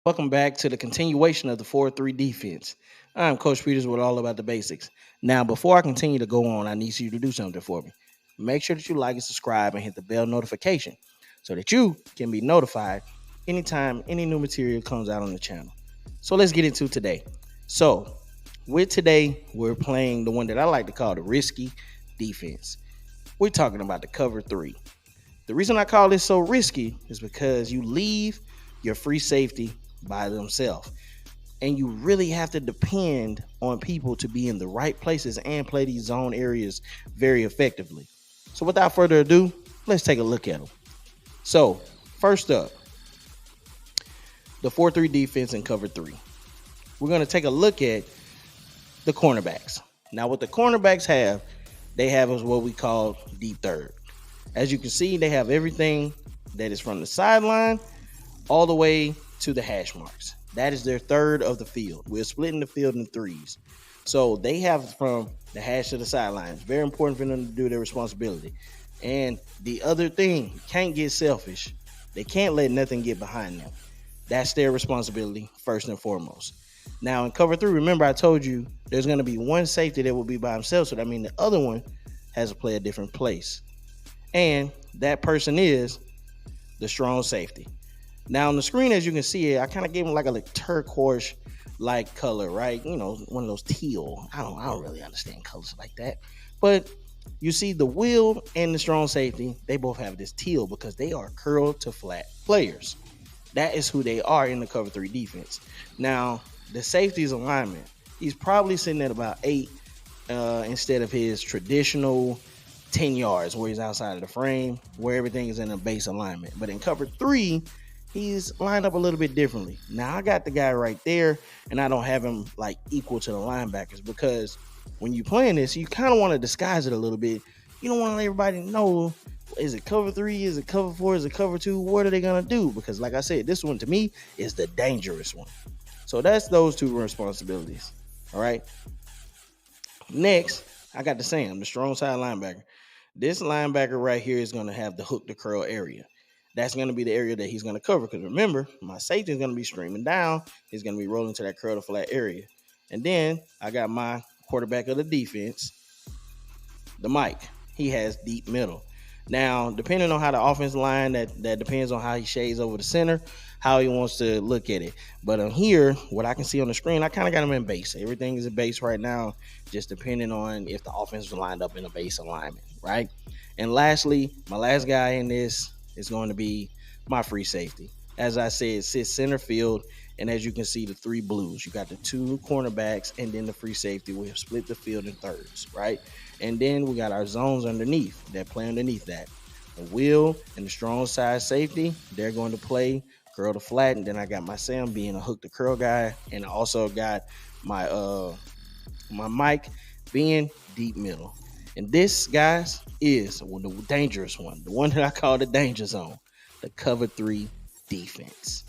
Welcome back to the continuation of the 4-3 defense. I'm Coach Peters with All About the Basics. Now, before I continue to go on, I need you to do something for me. Make sure that you like and subscribe and hit the bell notification so that you can be notified anytime any new material comes out on the channel. So let's get into today. So, with today, we're playing the one that I like to call the risky defense. We're talking about the cover 3. The reason I call this so risky is because you leave your free safety by themselves. And you really have to depend on people to be in the right places and play these zone areas very effectively. So without further ado, let's take a look at them. So first up, the 4-3 defense and cover 3. We're going to take a look at the cornerbacks. Now what the cornerbacks have, they have is what we call deep third. As you can see, they have everything that is from the sideline all the way to the hash marks. That is their third of the field. We're splitting the field in threes. So they have from the hash to the sideline. It's very important for them to do their responsibility. And the other thing, can't get selfish. They can't let nothing get behind them. That's their responsibility first and foremost. Now in cover 3, remember I told you there's going to be one safety that will be by himself. So that means the other one has to play a different place. And that person is the strong safety. Now on the screen, as you can see, I kind of gave him like a turquoise like color, right? You know, one of those teal. I don't really understand colors like that. But you see the will and the strong safety, they both have this teal because they are curl to flat players. That is who they are in the cover 3 defense. Now, the safety's alignment, he's probably sitting at about 8 instead of his traditional 10 yards where he's outside of the frame, where everything is in a base alignment. But in cover 3, he's lined up a little bit differently. Now I got the guy right there, and I don't have him like equal to the linebackers because when you playing this, you kind of want to disguise it a little bit. You don't want to let everybody know, is it cover 3, is it cover 4, is it cover 2? What are they gonna do? Because like I said, this one to me is the dangerous one. So that's those two responsibilities. All right. Next, I got the Sam, the strong side linebacker. This linebacker right here is going to have the hook to curl area. That's going to be the area that he's going to cover. Because remember, my safety is going to be streaming down. He's going to be rolling to that curl to flat area. And then I got my quarterback of the defense, the Mike. He has deep middle. Now, depending on how the offense line, that depends on how he shades over the center, how he wants to look at it. But on here, what I can see on the screen, I kind of got him in base. Everything is in base right now, just depending on if the offense is lined up in a base alignment, right? And lastly, my last guy in this is going to be my free safety. As I said, sits center field, and as you can see, the 3 blues. You got the 2 cornerbacks, and then the free safety. We have split the field in thirds, right? And then we got our zones underneath that play underneath that. The will and the strong side safety, they're going to play curl to flat, and then I got my Sam being a hook to curl guy, and I also got my my Mike being deep middle. And this, guys, is the dangerous one, the one that I call the danger zone, the cover 3 defense.